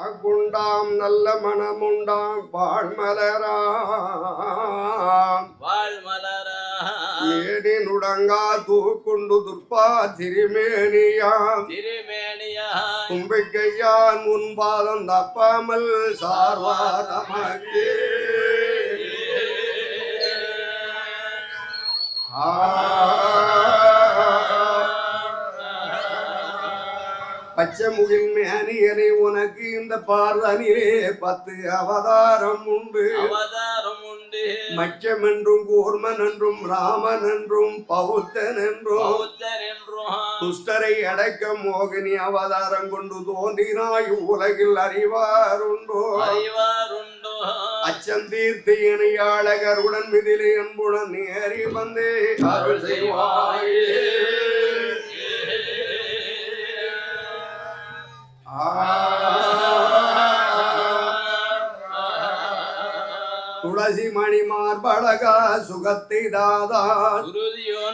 அக்குண்டாம் நல்ல மனமுண்டாம் வாழ்மலராம் மேடி நுடங்கா தூக்குண்டு துர்பா திருமேனியாம் கும்பிக்கையான் முன்பாதம் தப்பாமல் சார்வாதமக்கே பச்சை முகில் மேனியனை உனக்கு இந்த பார்வனிலே 10 அவதாரம் உண்டு மச்சம் என்றும் கூர்மன் என்றும் ராமன் என்றும் பௌத்தன் என்றும் துஷ்டரை அடக்க மோகினி அவதாரம் கொண்டு தோன்றினாய் உலகில் அறிவாருண்டோ அச்சம் தீர்த்து இணையாளகருடன் மிதிலே அன்புடன் நேரி வந்தே அருள் செய்வாயே துளசி மணி மார்பழகா சுகத்தை தாதா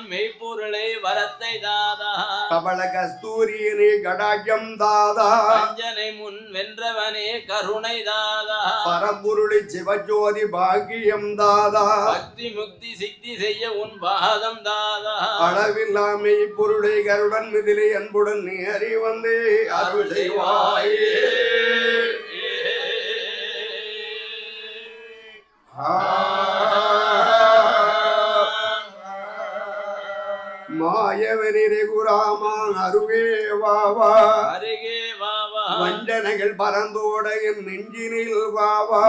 மெய்ப்பொருளை வரத்தை தாதா கபல கஸ்தூரியனே கடாட்சம் தாதா அஞ்சனை முன் வென்றவனே கருணை தாதா பரம்பொருளை சிவஜோதி பாக்கியம் தாதா பக்தி முக்தி சித்தி செய்ய உன் பாதம் தாதா அளவில்லாமை பொருளை கருடன் மிதிலே அன்புடன் நேரி வந்து அருள் செய்வாயே மாயவனிரே குராமா அருகே வாவா வஞ்சனைகள் பரந்தோட என் நெஞ்சினில் வாவா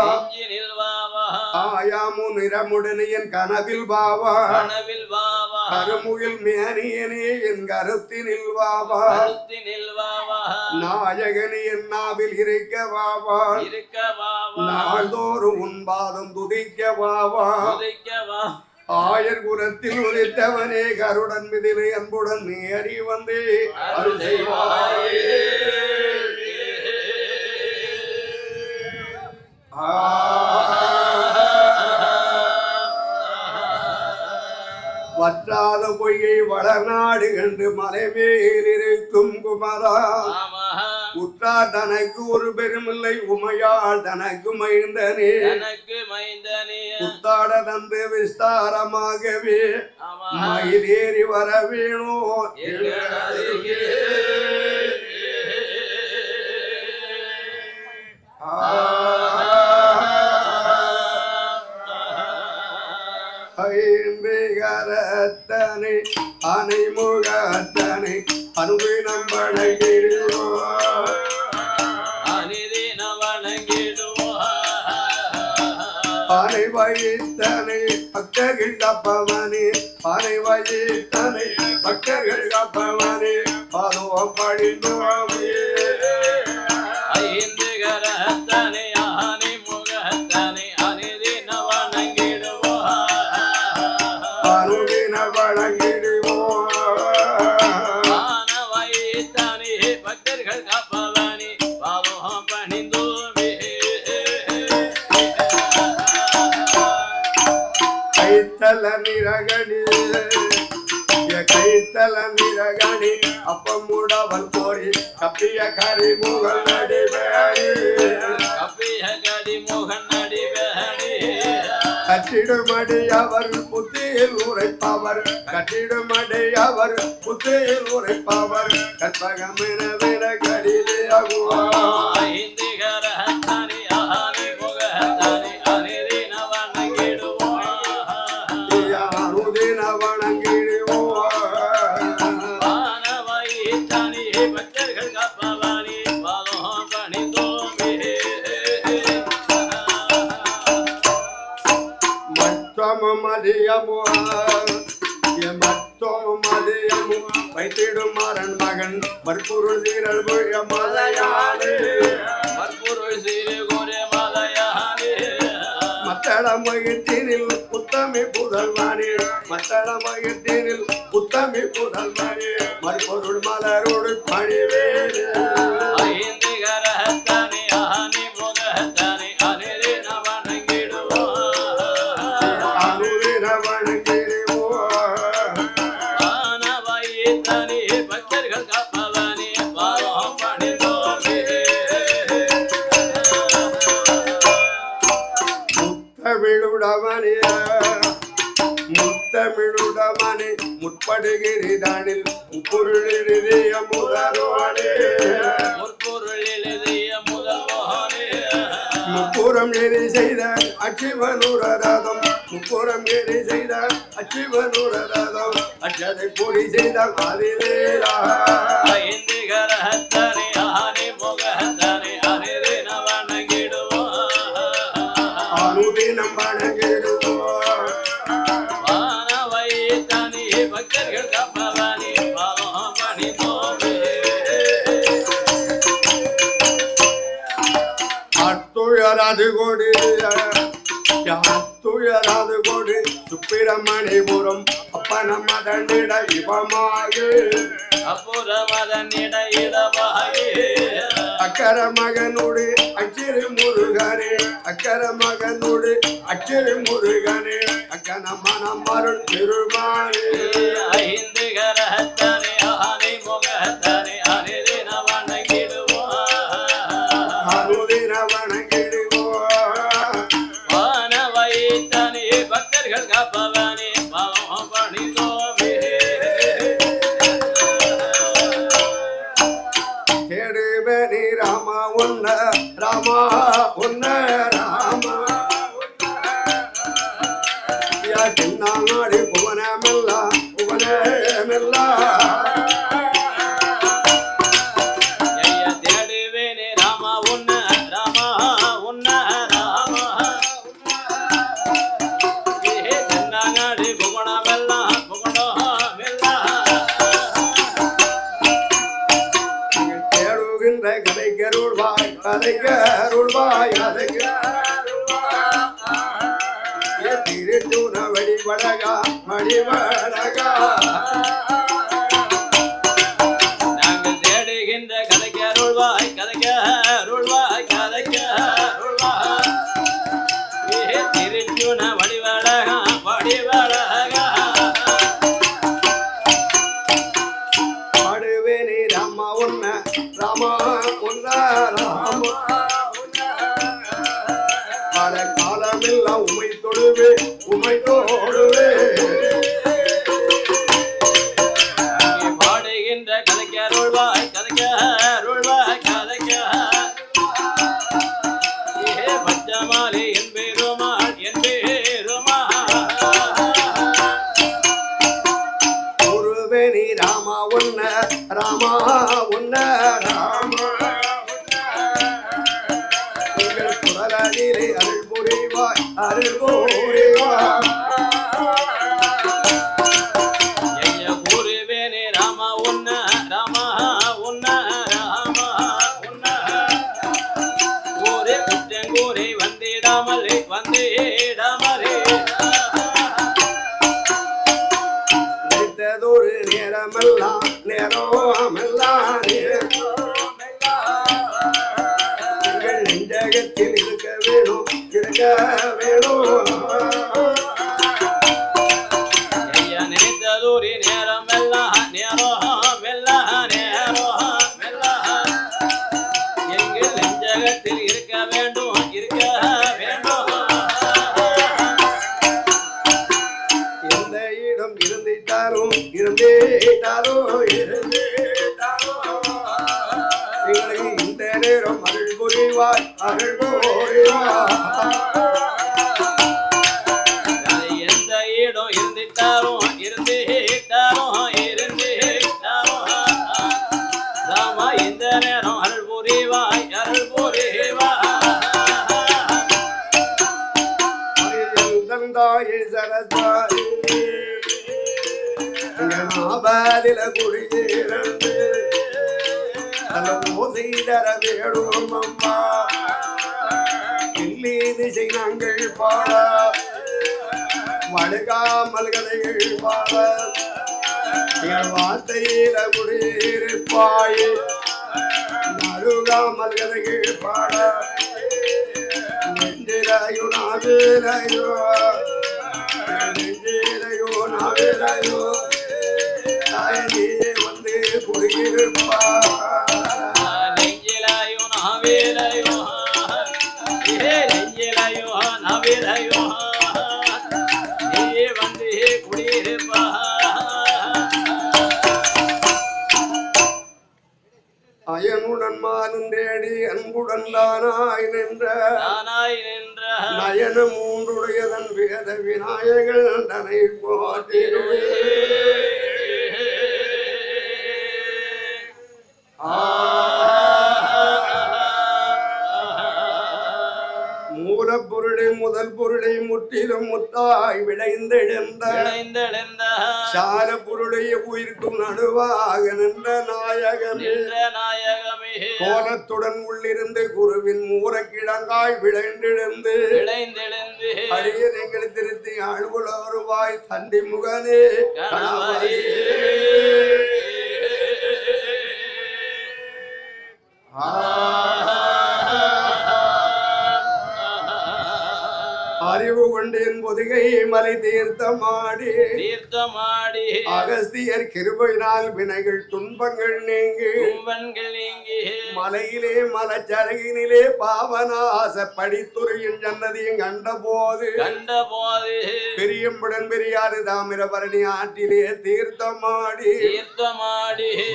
ஆயாமு நிறமுடனே என் கனவில் வாவா கருமுகில் மேனியனே என் கருத்தினில் வாவா நாயகனே என் நாவில் இருக்க வாவா நாள்தோறும் உன் பாதம் துதிக்க வாவா ஆயர் குலத்தில் உதித்தவனே கருடன் மிதிலை அன்புடன் நேரி வந்தே அருள் செய்வாயே வற்றாத பொய்யை வளர்நாடு கண்டு மலைமேல் இருக்கும் குமரா உற்றார் தனக்கு ஒரு பெருமில்லை உமையாள் தனக்கு மைந்தனே புத்தாட தந்து விஸ்தாரமாகவே மயிலேறி வர வேணோ கரத்தனை அனை முகத்தனை அன்பு நம்பணங்கிடுவோ அனை வயித்தனை பக்தர்கள் காப்பவனே அனை வயித்தனை பக்தர்கள் காப்பவனே அதோ படிந்தோமே ஐந்து கரத்தனை ஆனை முகத்தனை அனிதின வணங்கிடுவோ அனுதின வணங்கிடுவோ ஆன வயித்தனை பக்தர்கள் காப்பவனே அதோ பணிந்தோமே கைத்தல நிரகணி கைத்தல நிரகணி அப்பமுடவன் போரி கப்பிய கரி முகல் நடிவேணி கட்டிடுமடி அவர் புத்தியில் உரைப்பவர் கட்டிடுமடி அவர் புத்தியில் உரைப்பவர் கற்பகமென விர கடிதே வைத்திடும் மாறன் மகன் மற்பொருள் சீரல் புய மலையாளே மத்தள மகிழ்ச்சினில் புத்தமி புதல்வானே மத்தள மகிழ்ச்சினில் புத்தமி புதல்வானே மற்பொருள் மலரோடு பணிவேனே முத்தமிழுடவனே முத்தமிழுடவனே முற்படுகிறதானில் முப்பொருளிய முதல்வனே முப்புறம் ஏறி செய்த அச்சிவனுரதம் முப்புறம் ஏறி செய்த அச்சிவனுரதம் அச்சதை பொடி செய்த மாதிரேரா அனுதினம் வணங்கிடுவோம் பக்தர்கள் கப்பவானி பாவம் பணி போவே அத்துயராது கொடு அத்துயராது கொடு சுப்பிரமணிபுரம் அப்பன மதனிட இவமாகு அப்புறமதனிட இடமாகி அக்கர மகனோடு அச்சிறு முருகனே அக்கர மகனோடு அச்சிறு முருகனே அக்கன மனம் அருள் திருமானே ஐந்து கரத்தனை ஆனை முகத்தனை அனுதின வணங்கிடுவோம் அனுதின வணங்கிடுவோம் வானவைத்தனை பக்தர்கள் காப்பவனே பாவம் பணிந்தோமே தேடுவனே ராமா உன்ன ராமா உன்ன ராமா நாடி புவனமெல்ல புவனமெல்ல தேடுவேனே ராமா உன்ன ராமா உன்ன ராமா நாடி புவனமெல்ல புவனமெல்ல தேடுகின்ற கதைக்கருள்வாய் கதைக்கருள்வாய் திருச்சூன வழிபடகா வழிபடகா நாங்கள் தேடுகின்ற கதைக்கு அருள்வாய் கதைக்கு அருள்வாய் கதைக்கு அருள்வாய் திருச்சுன வடிவடகா வடிவடகா பாடுவேனே ராமா உன்ன ராமா உன்ன ராமா பல காலமெல்லாம் உமை தொழுவே உமை தோடுவே பாடுகின்ற கதைக்கு அருள்வாய் கதைக்கு அருள்வாய் கதைக்கு பச்சமாலி என் பெருமாள் என் பெருமாள் ஒருவேனி ராமா உன்ன ராமா உன்ன ராமா உங்கள் குரலிலே அருள் புரிவாய் அருள் புரிவாய் கூறுவேனே ராமா உன்ன ராமா உன்ன ராமா உன்ன ஊரே குற்றங்கூரை வந்திடாமலே வந்திடாமலே நினைத்ததொரு நேரமெல்லாம் நேரமெல்லாம் எங்கள் நெஞ்சகத்தில் இருக்க வேணும் இருக்க வேணும் நினைத்ததொரு நேரம் எல்லாம் நேரம் எல்லாம் நேரம் எல்லாம் எங்கள் நெஞ்சகத்தில் இருக்க வேண்டும் இருக்க வேண்டும் எந்த இடம் இருந்திட்டாலும் இருந்திட்டாலும் எங்களுக்கு இந்த நேரம் அருள் புரிவாய் அருள் புரிவாய் எந்த இடம் இருந்திட்டாலும் இருந்திட்டாலும் இருந்திட்டாலும் ராமா இந்த நேரம் அருள் புரிவாய் அருள் புரிவாய் தந்தாயே சரதாயே நாபாதில குடியிருந்து ஓசைதர வேடும் அம்மா இல்லி திசை நாங்கள் பாட வழுகாமல் கதைகள் பாட என் வார்த்தையில குடியிருப்பாய் மழுகாமல் கதைகள் பாட நெஞ்சிலையோ நாவிலையோ நெஞ்சிலையோ நாவிலையோ தாயே வந்து குடியிருப்பா நெஞ்சிலையோ நாவிலையோ நெஞ்சிலையோ நாவிலையோ கோலத்துடன் தானாய் நின்ற நயன மூன்றுடையதன் வேத விநாயகன் தனை போற்றிடுவே. மூலப்பொருளை முதல் பொருளை முற்றிலும் முத்தாய் விளைந்தெழுந்த சால பொருளை உயிர்க்கும் நடுவாக நின்ற நாயகமே கோலத்துடன் உள்ளிருந்து குருவின் மூலக்கிழங்காய் விளைந்தெழுந்து அடியனைகள் திருத்தி ஆழ்வுளருவாய் தண்டி முகனே அறிவு கொண்டேன் பொதுகை மலை தீர்த்தமாடி அகஸ்தியர் கிருபையினால் வினைகள் துன்பங்கள் நீங்கி மலையிலே மலச்சரகினிலே பாவனாச படித்துறையின் ஜன்னதியும் கண்டபோது பெரியம்புடன் பெரியாறு தாமிரபரணி ஆற்றிலே தீர்த்தமாடி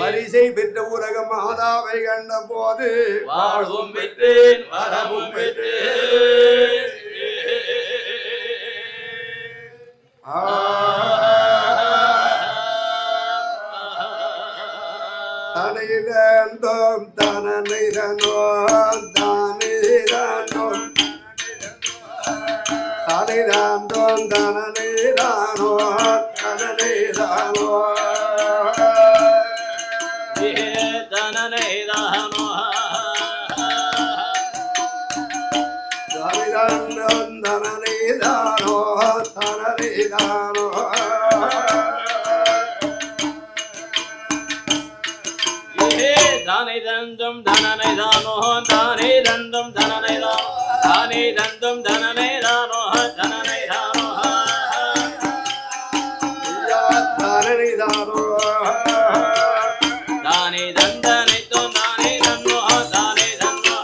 வரிசை பெற்ற உலக மாதாவை கண்டபோது வாழ்வும் பெற்றேன் வரவும் பெற்றேன். தனிதந்தோம் தனனிதனோ தனிதனோம் தனிதந்தோம் தனனிதனோ தனனிதனோ தனனிதனோ தனிதந்தோம் தனனிதனோ தனனிதனோ தானே தந்தும் தனனை தானோ தானே தந்தும் தனனை தானோ தானே தந்தும் தனனை தானோ தனனை தானோ தனனை தானோ தானே தந்தனை தோ தானே தன்னோ தானே தன்னோ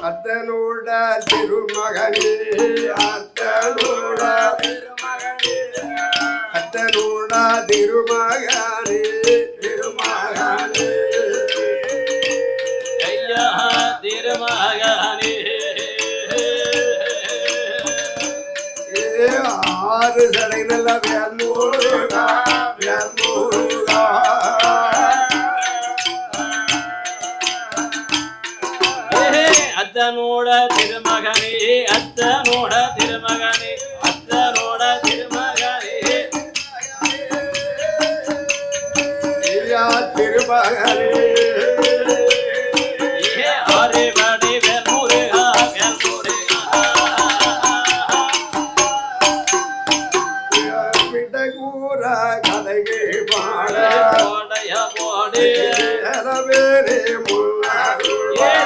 அத்தனோட திருமகனே அத்தனோட அத்தனோட திருமகனே திருமகனே ஐயா திருமகனே ஆறு சடை நல்ல வேல்முருகா வேல்முருகா அத்தனோட திருமகனே அத்தனோட திருமகனே அத்தனோட திருமகனே திருமகனே ஆரே வடி வேல்முருகா வேல்முருகா விடகூர கதையை பாட போடைய போடே வேறே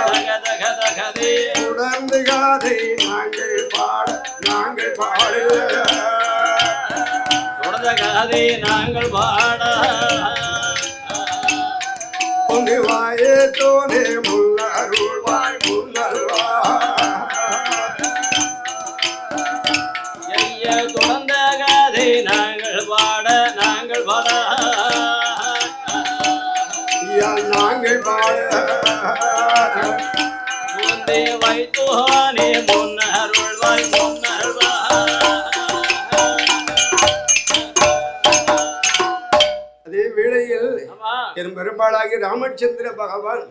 தகதகதகதே உடந்து காதை நாங்கள் பாட நாங்கள் பாடு தொடர்ந்த கதை நாங்கள் பாட வாயே தோனே முன்னருள்வாய் ஐய தொடர்ந்த கதை நாங்கள் பாட நாங்கள் பாட நாங்கள் பாட முந்தே வைத்தோனே முன்னருள்வாய் முன்னருள்வாய் அதே வேளையில் என் பெரும்பாலாகி ராமச்சந்திர பகவான்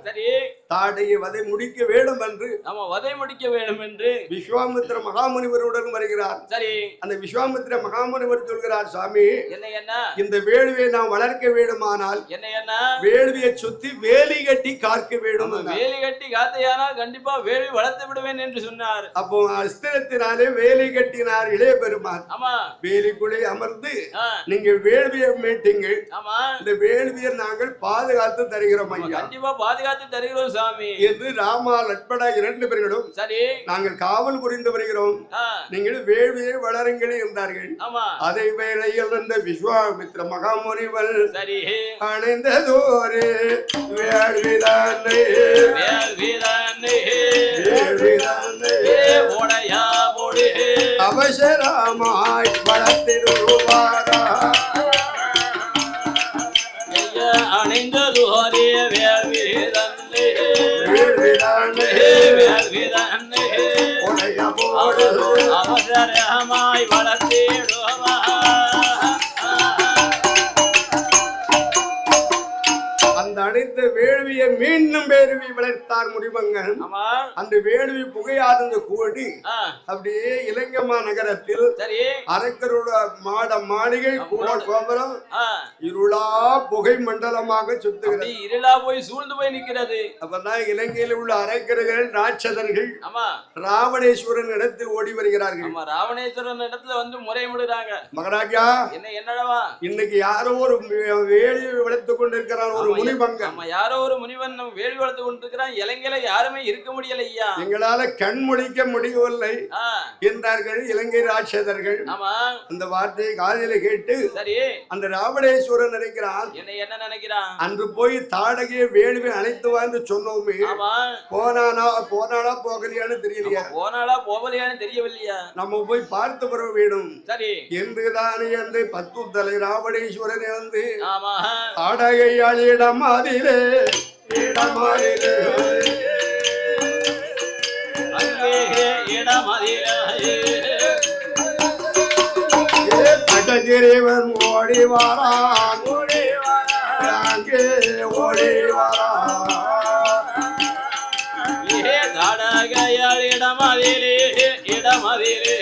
தாடையை வதை முடிக்க வேண்டும் என்று வதை முடிக்க வேண்டும் என்று விஸ்வாமித்திர மகாமுனிவருடன் வருகிறார். சரி, அந்த விஸ்வாமித்திர மகாமுனிவர் சொல்கிறார், சுவாமி என்ன இந்த வேள்வியை நாம் வளர்க்க வேண்டுமானால் என்ன வேள்வியை சுத்தி வேலி கட்டி காக்க வேண்டும். வேலி கட்டி காத்தையானால் கண்டிப்பா வேள்வி வளர்த்து விடுவேன் என்று சொன்னார். அப்போ அஸ்திரத்தினாலே வேலி கட்டினார் இளைய பெருமான். ஆமா, வேலிக்குள்ளே அமர்ந்து நீங்கள் வேள்வியை மீட்டீங்கள். ஆமா, இந்த வேள்வியை நாங்கள் பாதுகாத்து தருகிறோம் ஐயா, கண்டிப்பா பாதுகாத்து தருகிறோம் சாமி என்று ராமா லட்படா இரண்டு பேர்களும் சரி நாங்கள் காவல் புரிந்து வருகிறோம், நீங்கள் வேள்வியை வளருங்கள் என்றார்கள். அதை வேளையில் இருந்த விஸ்வாமித்திர மகாமுனிவர் சரி அணைந்ததோரே வேள்விதானே வேள்விதானே வேள்விதானே ஓடையா ஓடே அவசரமாய் வளர்த்திடுவாரா அணைந்ததோரே வேள்வி தன்னை வேள்விதானே வேள்வி தன்னை உடைய போடு அவசரமாய் வளர்த்திடுவா அந்த அனைத்து வேள்வியை மீண்டும் வேள்வி வளர்த்தார் முனிவங்கன். அந்த வேள்வி புகையாத கூடி அப்படியே இலங்கமா நகரத்தில் சரி அரக்கரோட மாளிகை கூட கோபுரம் இருளா புகை மண்டலமாக சுத்துகிறது. இருளா போய் சூழ்ந்து போய் நிற்கிறது. அப்பதான் இலங்கையில் உள்ள அரக்கர்கள் ராட்சதர்கள் ராவணேஸ்வரன் இடத்தில் ஓடி வருகிறார்கள். ராவணேஸ்வரன் இடத்துல வந்து முறையிடுறாங்க. மகராஜா என்னடா இன்னைக்கு யாரோ ஒரு வேள்வி வளர்த்துக் கொண்டிருக்கிறான் ஒரு முனிவங்கன். யாரோ ஒரு முனிவன் நம்ம வேள்வி வளர்த்து கொண்டிருக்கிறான். இலங்கையில யாருமே இருக்க முடியல ஐயா. எங்களால கண் முடிக்க முடியவில்லை என்றார்கள் இலங்கை ராட்சதர்கள். அந்த வார்த்தையை காதில கேட்டு சரி அந்த ராவணேஸ்வரன் நினைக்கிறான் என்ன நினைக்கிறான். அன்று போய் தாடகையை வேள்வி அழைத்து வந்து சொன்னோமே போனானா போகலையான்னு தெரியலையா. போனாலா போகலையான்னு தெரியவில்லையா. நம்ம போய் பார்த்து வர வேணும் சரி என்றுதானே அந்த 10 தலை ராவணேஸ்வரன் வந்து தாடகையாளிடம் அதிலே இடமாறிலே பட்டகிரிவன் ஓடி வாரான் அங்கே ஓடி வாரான் இடமதிலே இடமதிலே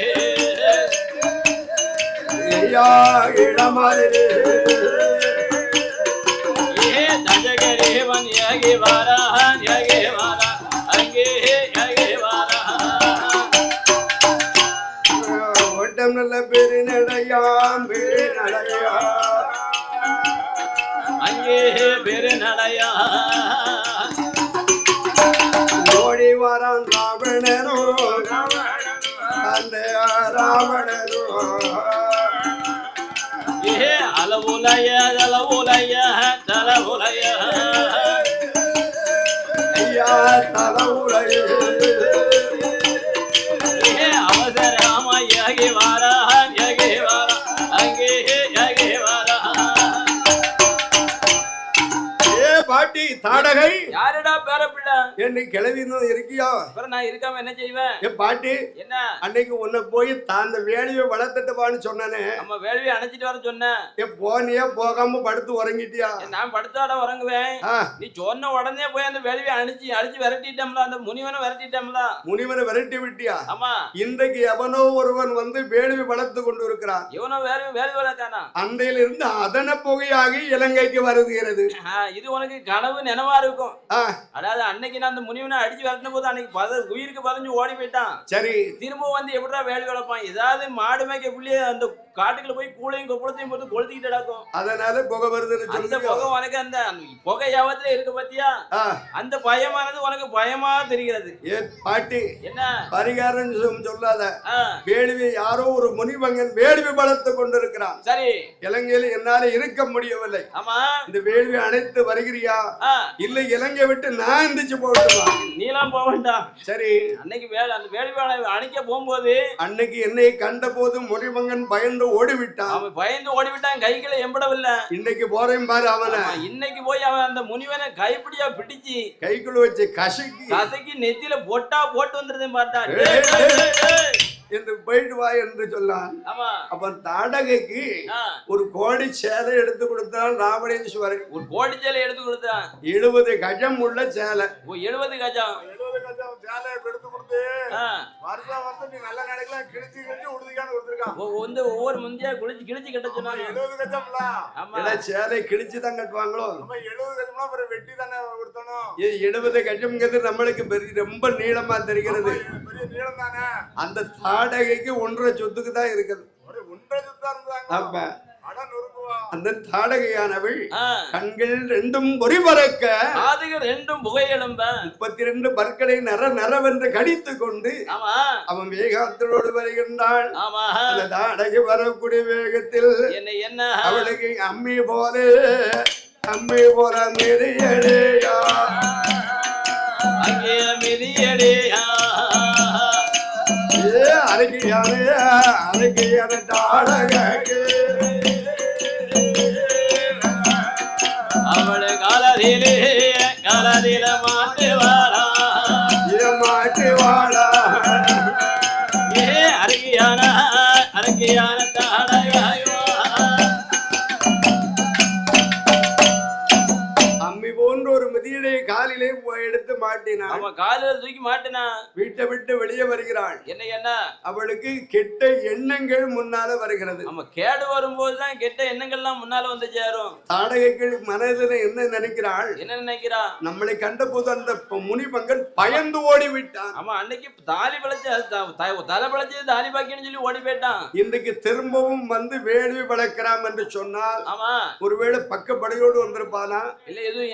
இடமதிலே தஜகரேவன் யகி வாரான் யகி வாரான் அங்கே யகி வாரான் ஓட்டம் நல்ல பெருநடையாம் பெருநடையா அங்கே பெருநடையா ஓடி வாரான் ராவணனோ அந்த ராவணனோ அளவுலைய தலவுலைய தலவுலைய ஐயா தலவுலைய அவசரமா யகி வாரான் யகி வாரான் அங்கே யகி வாரான். பாட்டி தாடகை யாருடா பேர பிள்ளை என்ன கிளவி இருக்கியா. நான் இருக்காம என்ன செய்வேன். பாட்டி என்ன அன்னைக்கு உன்னை போய் அந்த வேலையை வளர்த்துட்டுவான்னு சொன்னானே. நம்ம வேலையை அணைச்சிட்டு வர சொன்னேன். போனியா போகாம படுத்து உறங்கிட்டியா. நான் படுத்தாட உறங்குவேன். நீ சொன்ன உடனே போய் அந்த வேலையை அடிச்சு விரட்டிட்டோம்ல. அந்த முனிவனை விரட்டிட்டோம்ல. முனிவனை விரட்டி விட்டியா. ஆமா இன்றைக்கு எவனோ ஒருவன் வந்து வேள்வி வளர்த்து கொண்டு இருக்கிறான். இவனோ வேள்வி வளர்த்தானா. அன்றையிலிருந்து அதன புகையாகி இலங்கைக்கு வருகிறது. இது உனக்கு கனவு நினைவா இருக்கும். அதாவது அன்னைக்கு நான் அந்த முனிவனை அடிச்சு விரட்டின போது அன்னைக்கு உயிருக்கு பதிஞ்சு ஓடி போயிட்டான். சரி திரும்ப வந்து எப்படா வேலை வளர்ப்பான். ஏதாவது மாடு மேய்க்க புள்ளிய அந்த காட்டுக்குள்ள போய் கூளையும் கொப்பளத்தையும் போட்டு கொளுத்திக்கிட்டு நடக்கும். அதனால புகை வருதுன்னு அந்த புகை உனக்கு அந்த புகை யாவத்துல இருக்கு பாத்தியா. அந்த பயமானது உனக்கு பயமா தெரிகிறது. பாட்டி என்ன பரிகாரம் சொல்லாத. வேள்வி யாரோ ஒரு முனிவங்கன் வேள்வி வளர்த்து கொண்டிருக்கிறான். சரி இலங்கையில என்னால இருக்க முடியவில்லை. ஆமா இந்த வேள்வி அணைத்து வருகிறியா இல்ல இலங்கை விட்டு நான் எந்திரிச்சு போகட்டுமா. நீலாம் போக வேண்டாம். சரி அன்னைக்கு அந்த வேள்வி அணைக்க போகும்போது அன்னைக்கு என்னை கண்ட போது முனிவங்கன் பயந்து ஓடிவிட்டான். அவன் பயந்து ஓடிவிட்டான். கைகளை எம்படவில்லை. இன்னைக்கு போறேன் பாரு அவனை. இன்னைக்கு போய் அவன் அந்த முனிவனை கைப்பிடியா பிடிச்சு கைக்குள்ள வச்சு கசக்கி நெத்தியில போட்டா போட்டு வந்துருந்தேன் பார்த்தா என்று போயிட்டு வா என்று சொன்னான். அப்ப தாடகைக்கு ஒரு கோடி சேலை எடுத்து கொடுத்தான் ராவணேஸ்வரன். ஒரு கோடி சேலை எடுத்து கொடுத்தான். 70 கஜம் உள்ள சேலை. 70 கஜம் சேலை எடுத்து கொடுத்து வருஷம் நீ நல்ல நினைக்கலாம் கிழிச்சு உடுதிக்கான கொடுத்துருக்கான். ஒவ்வொரு முந்தியா கிழிச்சு கட்ட சொன்னாங்க. 70 கஜம்ல சேலை கிழிச்சு தான் கட்டுவாங்களோ. 70 கஜம்னா அப்புறம் வெட்டி தானே கொடுத்தணும். 70 கஜம்ங்கிறது நம்மளுக்கு ரொம்ப நீளமா தெரிகிறது. பெரிய நீளம் தானே. அந்த தாடகைக்கு 1.5 சொத்துக்கு தான் இருக்குது. 1.5 சொத்தா இருந்தாங்க. அந்த தாடகையானவள் கண்கள் 2 பொறிபறக்க காதுகள் 2 புகையெழும்ப 32 பற்களை நரவென்று கடித்து கொண்டு அவன் வேகத்தோடு வருகின்றாள். அந்த தாடகை வரக்கூடிய வேகத்தில் அவளுக்கு அம்மி போல மிதியடையா அங்கே மிதியடையா அருகியான தாடகைக்கு அவளை காலத்திலே அதில மாட்டு வாழா மாட்டு வாழா ஏ அரங்கியான தாடையாயோ அம்மி போன்ற ஒரு மிதியடை காலிலே எடுத்து மாட்டினான். அவன் காலில் தூக்கி மாட்டினா வீட்டை விட்டு வெளியே வருகிறாள். என்ன அவளுக்கு கெட்ட எண்ணங்கள் முன்னால வருகிறது. நம்ம கேடு வரும்போதுதான் கெட்ட எண்ணங்கள்லாம் முன்னால வந்து சேரும். தாடகைகள் மனதில் என்ன நினைக்கிறாள்? என்ன நினைக்கிறா? நம்மளை கண்ட போது அந்த முனிமங்கன் பயந்து ஓடி விட்டான். ஆமா, அன்னைக்கு தாலி பிழைச்சு தலை பிழைச்சு தாலி பாக்கின்னு சொல்லி ஓடி போயிட்டான். இன்றைக்கு திரும்பவும் வந்து வேள்வி வளர்க்கிறான் என்று சொன்னால், ஆமா, ஒருவேளை பக்க படையோடு வந்திருப்பானா? இல்ல எதுவும்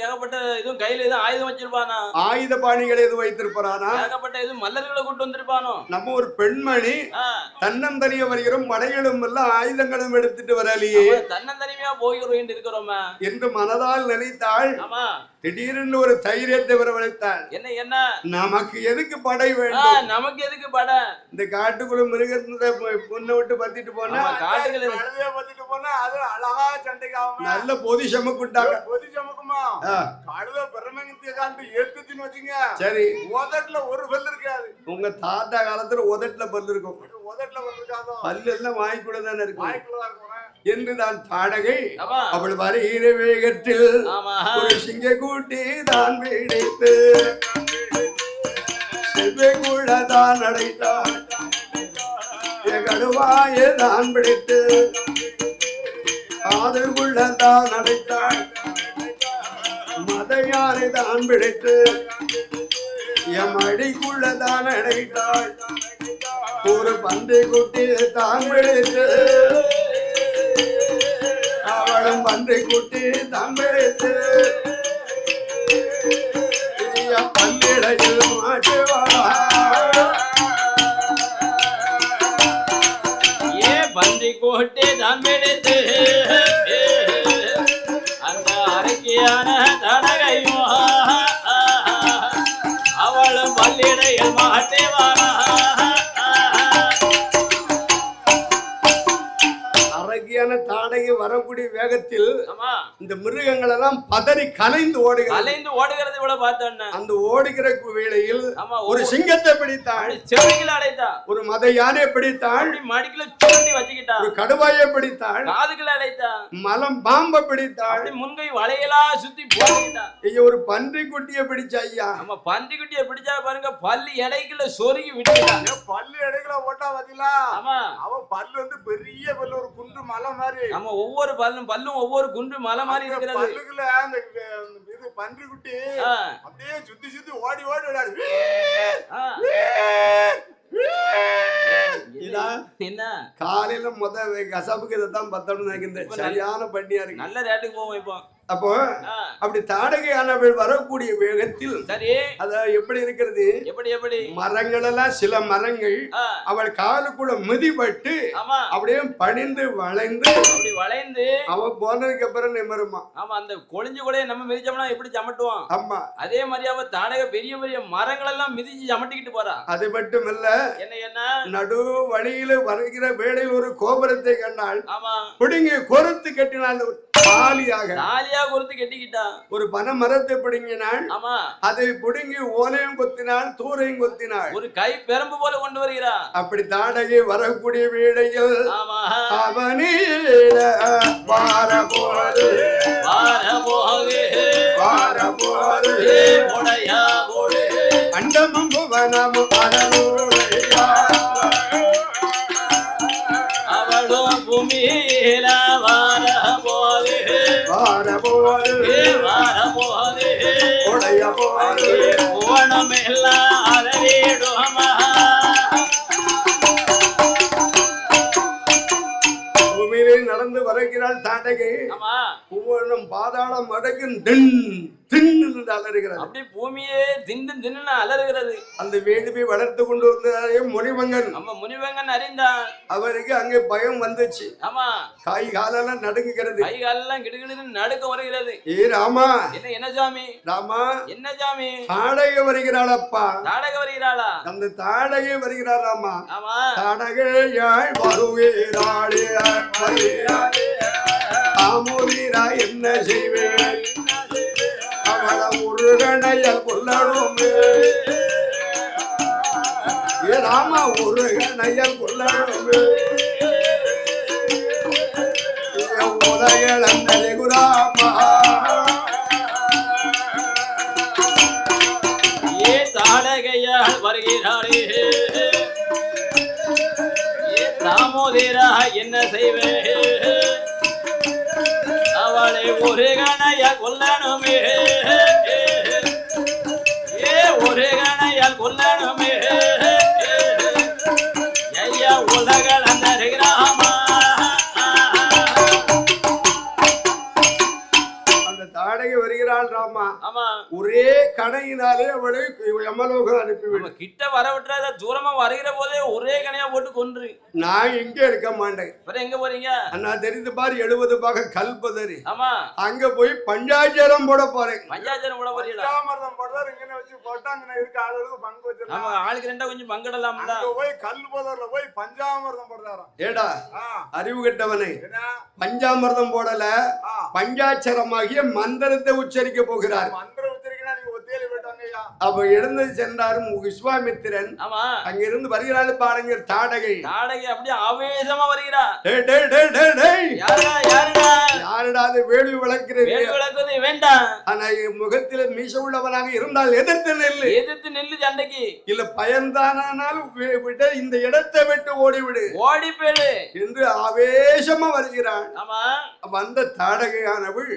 ஏகப்பட்ட எதுவும் கையில எதுவும் ஆயுதம் வச்சிருப்பானா? ஆயுத பாணிகளை எதுவும் வைத்திருப்பானா? ஏகப்பட்ட எதுவும் மல்லர்களை கூட்டு வந்திருப்பானோ? நம்ம ஒரு பெண்மணி தன்னந்தனிய வருகிறோம், படைகளும் எல்லாம் ஆயுதங்களும் எடுத்துட்டு வரலையே, தன்னந்தனியா போகிறோம் இருக்கிறோமா என்று மனதால் நினைத்தாள். ஆமா, திடீரென்று ஒரு தைரியத்தை வரவழைத்தாள். என்ன நமக்கு எதுக்கு படை வேண்டும்? நமக்கு எதுக்கு படை? இந்த காட்டுக்குள்ள மிருகத்தை பொண்ணை விட்டு பத்திட்டு போனா, காட்டுக்குள்ள பத்திட்டு போனா அது அழகா சண்டைக்கு ஆகும். நல்ல பொதி சமக்குட்டாங்க. பொதி சமக்குமா கழுத பெருமங்கத்திய காலத்து ஏத்துன்னு வச்சுங்க. சரி, உதட்டுல ஒரு பல்லு இருக்காது. உங்க தாத்தா காலத்துல உதட்டுல பல்லு இருக்கும். உதட்டுல பல்லு இருக்காதோ? பல்லு எல்லாம் வாய்க்குள்ள தானே இருக்கும். வாய்க்குள்ளதான் இருக்கும் என்று நான் தாடகை அவள் வருகிற வேகத்தில் ஒரு சிங்க கூட்டி தான் பிடித்து செவ்வைக்குள்ளதான் அடைத்தாள். கடுவாயை தான் பிடித்து காதுக்குள்ளதான் அடைத்தாள். மதையாரை தான் பிடித்து எம் அடிக்குள்ளதான் அடைத்தாள். ஒரு பந்தை குட்டி தான் பிடித்து அவளும் பந்தை குட்டி தான் பிடித்து பல்லிடையில் மாட்டுவாளா. ஏ பந்தை குட்டி தான் பிடித்து அந்த அரக்கியான தடகையும் அவளும் பல்லிடையில் மாட்டுவாளா. தாடகை வரக்கூடிய வேகத்தில் இந்த மிருகங்கள் எல்லாம் பதறி கலைந்து ஓடுகிறது. அந்த ஓடுகிற வேளையில் ஒரு சிங்கத்தை பிடித்தாள், செவிகளை அடைத்தாள். ஒரு மத யானை பிடித்தாள், மடிக்கல சுருட்டி வச்சுக்கிட்டாள். ஒரு கடுவாயை பிடித்தாள், காதுகளை அடைத்தாள். மலம் பாம்பை பிடித்தாள், முன்கை வளையலா சுத்தி போட்டுக்கிட்டாள். ஒரு பன்றி குட்டியை பிடிச்சா ஐயா. நம்ம பன்றி குட்டியை பிடிச்சா பாருங்க, பல்லு எடைக்குள்ள சொருகி விட்டுட்டாங்க. பல்லு எடைக்குள்ள ஓட்டா பாத்தீங்களா? ஆமா, அவன் பல்லு வந்து பெரிய பல்லு, ஒரு குண்டு மலை மாதிரி. நம்ம ஒவ்வொரு பல்லும் ஒவ்வொரு குண்டு மலை மாதிரி இருக்கிறது. பல்லுக்குள்ள அந்த இது பன்றி குட்டி அப்படியே சுத்தி சுத்தி ஓடி ஓடி விளையாடு. என்ன காலையில கசாப்புக்கு இதைத்தான் பத்தணும்னு நினைக்கிறேன். சரியான பண்ணியா இருக்கு. நல்ல ரேட்டுக்கு போவோம் இப்போ. அப்போ அப்படி தாடகையானவள் வரக்கூடிய வேகத்தில் சரி, அத எப்படி இருக்கிறது? எப்படி மரங்கள் எல்லாம் சில மரங்கள் அவள் காலுக்குள்ள மிதிப்பட்டு அப்படியே பணிந்து வளைந்து அவன் போனதுக்கு அப்புறம் நிம்மருமா. ஆமா, அந்த கொழிஞ்சு கூட நம்ம மிதிச்சோம்னா எப்படி சமட்டுவோம்? ஆமா, அதே மாதிரி அவ தாடகை பெரிய பெரிய மரங்கள் எல்லாம் மிதிச்சு சமட்டிக்கிட்டு போறா. அது மட்டும் இல்ல, என்ன நடு வழியில வருகிற வேளையில் ஒரு கோபுரத்தை கண்டாள். ஆமா, பிடிங்கி கொறுத்து கட்டினாள். தாலியாக கொடுத்து கெட்டிக்கிட்டா. ஒரு பனை மரத்தை பிடுங்கினாள். ஆமா, அதை பிடுங்கி ஓலையும் கொத்தினாள், தூரையும் கொத்தினாள். ஒரு கை பெரம்பு போல கொண்டு வருகிறா. அப்படி தாடகை வரக்கூடிய வேளையில் அவனீல வாரபோது அண்டமும் புவனமும் அடலோடையா அவளும் பூமியில வாரபோது உடைய போது ஓணமெல்லாம் அலறிடுமா. பூமியிலே நடந்து வருகிறாள் தாடகை. பூவனம் பாதாளம் வடக்கும் தின் தின்னு அலறுகிறது. அப்படி பூமியே தின்னு அலறுகிறது. அந்த வேள்வி வளர்த்து கொண்டு வந்தாரே முனிவங்கன். நம்ம முனிவங்கன் அறிந்தான். அவருக்கு அங்கே பயம் வந்துச்சு. ஆமா, கை காலெல்லாம் நடுங்குகிறது. கை காலெல்லாம் கிடுகிடுன்னு நடுக்க வருகிறது. ஏ ராமா, என்ன சாமி? ராமா, என்ன சாமி? தாடகை வருகிறாள் அப்பா. தாடகை வருகிறாளா? அந்த தாடகை வருகிறாள். ராமா, ஆமா, தாடகையாய் வருகிறாளே ஆமோதீரா என்ன செய்வேன்? அவள ஒரு ஒரு கணையால் கொல்லணுமே ராமா ஒரு கணையால் கொல்லணுமே உலகளந்த ரகுராமா ஏ தாடகையால் வருகிறாளே ஏ தாமோதரா என்ன செய்வே அவளை ஒரு கணையால் கொல்லணுமே ஏ ஒரு கணையால் கொல்லணுமே ஐயா உலகளந்த ரகுராமா தாடகை வருகிறாள் ராமா. ஆமா ஒரே கணையினாலே அவளை யமலோகம் அனுப்பிவிடும். கிட்ட வர விட்டுறாத தூரமா வருகிற போதே ஒரே கணையா போட்டு கொன்று. நான் இங்கே இருக்க மாட்டேன். அப்புறம் எங்க போறீங்க? அண்ணா தெரிந்து பாரு 70 பாக கல்பதறி. ஆமா அங்க போய் பஞ்சாட்சரம் போட போறேன். பஞ்சாட்சரம் போட போறீங்களா? பஞ்சாமிர்தம் போடுறாரு இங்க வச்சு போட்டாங்க இருக்க ஆளுகளுக்கு பங்கு வச்சிரலாம். ஆமா ஆளுக்கு ரெண்டா கொஞ்சம் பங்கிடலாம்ல. அங்க போய் கல்பதர்ல போய் பஞ்சாமிர்தம் போடுறாராம். ஏடா அறிவு கெட்டவனே பஞ்சாமிர்தம் போடல பஞ்சாட்சரமாகிய மந்திரத்தை உச்சரிக்க போகிறார். மந்திரம் உச்சரிக்கனா நீங்க ஒத்தேலி போய்ட்டாங்கய்யா. அப்ப எழுந்து சென்றார் விஸ்வாமித்திரன். ஆமா அங்க இருந்து வருகிறாள் பாருங்க தாடகை. தாடகை அப்படியே ஆவேசமா வருகிறா. டேய் டேய் டேய் டேய் டேய் யாரா யாரடா? யாரடா அது வேள்வி விளக்குறது? வேள்வி விளக்குறது வேண்டாம். ஆனா முகத்தில மீச உள்ளவனாக இருந்தால் எதிர்த்து நெல்லு. எதிர்த்து நெல்லு சண்டைக்கு. இல்ல பயந்தானால் விட இந்த இடத்தை விட்டு ஓடிவிடு. ஓடி போயிடு என்று ஆவேசமா வருகிறான். ஆமா வந்த தாடகையானவள்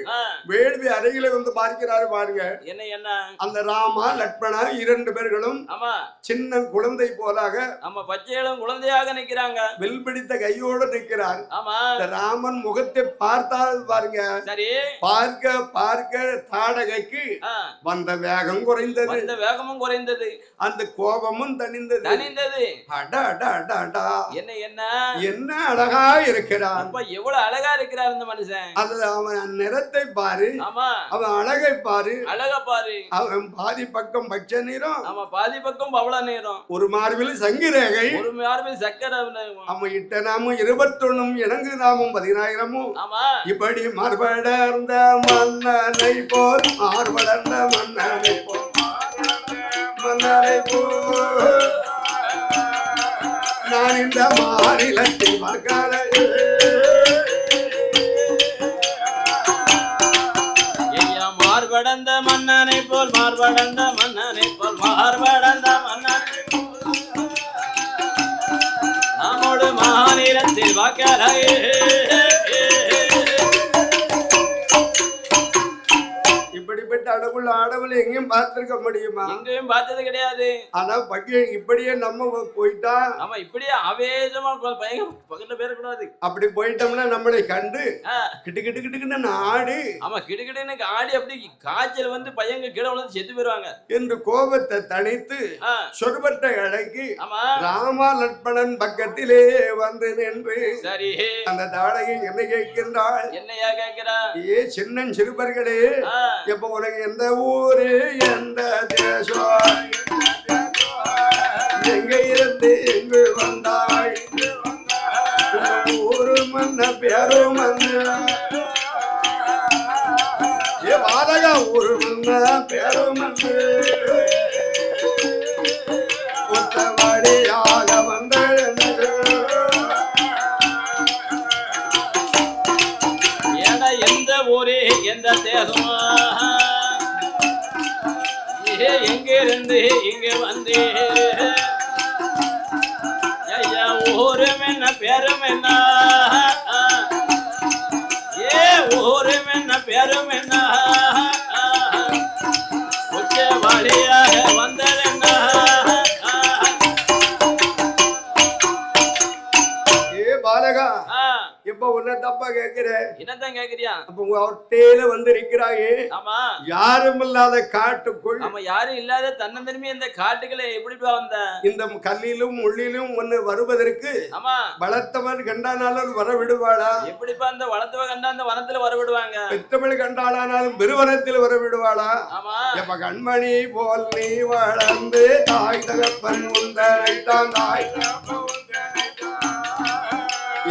வேள்வி அறையில வந்து பார்க்கிறாரு பாருங்க. என்ன என்ன அந்த ராமா லட்சுமணா 2 பேர்களும் ஆமா சின்ன குழந்தை போலாக ஆமா பச்சையிலும் குழந்தையாக நிக்கிறாங்க. வில் பிடித்த கையோடு நிற்கிறார். ஆமா ராமன் முகத்தை பார்த்தால் பாருங்க. சரி பார்க்க பார்க்க தாடகைக்கு வந்த வேகம் குறைந்தது. வந்த வேகமும் குறைந்தது. அந்த கோபமும் தணிந்தது. தணிந்தது. அட அட அட அட என்ன என்ன என்ன அழகா இருக்கிறான். அப்ப எவ்வளவு அழகா இருக்கிறார் இந்த மனுஷன். அதுல அவன் நிறத்தை பாரு. ஆமா அவன் அழகை பாரு. அழகா பாரு. அவன் பாதி பக்கம் பச்சை நிறம். ஆமா பாதி பக்கம் பவள நிறம். ஒரு மார்பில் சங்கிரேகை. ஒரு மார்பில் சக்கரை. அவன் இட்ட நாமும் 21 இணங்கு நாமும் 10000. ஆமா இப்படி மார்படர்ந்த மன்னனை போல் மார்படர்ந்த மன்னனை போல் மன்னனை போல் நான் இந்த மாநிலத்தில் மக்களை மார்படந்த மன்னனை போல் மார்படந்த மன்னனை போல் மார்படந்த மன்னனை நம்மோடு மாநிலத்தில் வாக்கரை இப்படிப்பட்ட அழகுள்ள ஆடவளை எங்கேயும் பார்த்திருக்க முடியுமா? எங்கேயும் பார்த்தது கிடையாது. ஆனா பையன் இப்படியே நம்ம போயிட்டா ஆமா இப்படியே ஆவேசமா பையன் பக்கத்துல பேரக்கூடாது. அப்படி போயிட்டோம்னா நம்மளை கண்டு கிட்டு கிட்டு கிட்டுன்னு ஆடி ஆமா கிடுகிடுன்னு ஆடி அப்படி காய்ச்சல் வந்து பையங்க கீழே விழுந்து செத்து போயிருவாங்க என்று கோபத்தை தணித்து சொர்பத்தை அடக்கி ராமா லட்சுமணன் பக்கத்திலே வந்து நின்று சரி அந்த தாடகை என்ன கேட்கின்றாள்? என்னையா கேட்கிறா? ஏ சின்ன சிறுபர்களே எப்ப உனக்கு எந்த ஊரு எந்த தேசம் எங்க இருந்து எங்கு வந்தாய்? ஊரு மன்ன பேரும் மன்ன ஏ வாடகா ஊரு மன்ன பேரும் மன்ன ஒத்தவாடியாக வந்த எந்த ஊரே எந்த தேசம் எங்க இருந்து இங்க வந்து ஐயா ஊரும் என்ன பேரும் என்ன ஏ ஊரும் என்ன பேரும் என்ன உச்ச வழியாக வந்ததென்ன ஏ பாலகா இப்ப உன்ன தப்பா கேக்குறேன். என்னதான் கேக்குறியா? அப்ப உங்க அவர்கிட்ட வந்து இருக்கிறாயே. ஆமா யாரும் இல்லாத காட்டுக்குள். ஆமா யாரும் இல்லாத தன்னந்தனிமே இந்த காட்டுக்குள்ள எப்படிப்பா வந்த? இந்த கல்லிலும் முள்ளிலும் ஒன்னு வருவதற்கு ஆமா வளர்த்தவன் கண்டானாலும் வர விடுவாளா? எப்படிப்பா அந்த வளர்த்தவ கண்டா அந்த வனத்துல வர விடுவாங்க? பெற்றவள் கண்டாளானாலும் பெருவனத்தில் வர விடுவாளா? ஆமா எப்ப கண்மணி போல் நீ வளர்ந்து தாய் தகப்பன் உந்தனை தாய்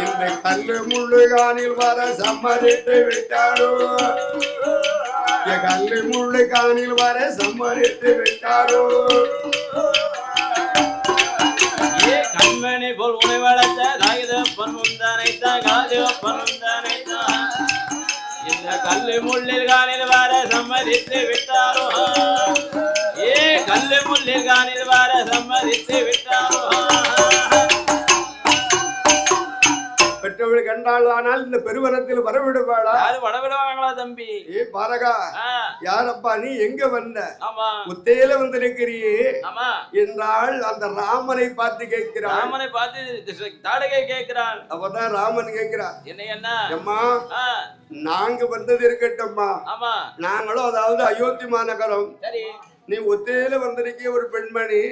இந்த கல்லு முள்ளுகானில் வர சம்மதித்து விட்டாரோ என் கல்லு முள்ளு காணில் வர சம்மதித்து விட்டாரோ கண்மணி போல் உனை வளர்த்த காகித பன்முந்தானைத்தான் காகித பன்முந்தானைத்தான் இந்த கல்லு முள்ளில் காணில் வர சம்மதித்து விட்டாரோ கல்லு முள்ளில் காணில் வர சம்மதித்து விட்டாரோ பெற்றவள் கண்டாள் ஆனால் இந்த பெருவரத்தில் வரவிடுவாளா யாரு வரவிடுவாங்களா தம்பி பாரகா யாரப்பா நீ எங்க வந்த ஆமா முத்தையில வந்திருக்கிறியே ஆமா என்றால் அந்த ராமனை பார்த்து கேட்கிறான் ராமனை பார்த்து தாடகை கேட்கிறான் அவதான் ராமன் கேட்கிறான் என்ன அம்மா நாங்க வந்தது இருக்கட்டும்மா ஆமா நாங்களும் அதாவது அயோத்தி மாநகரம் சரி நீ ஒத்தையில வந்திருக்கிய ஒரு பெண்மணி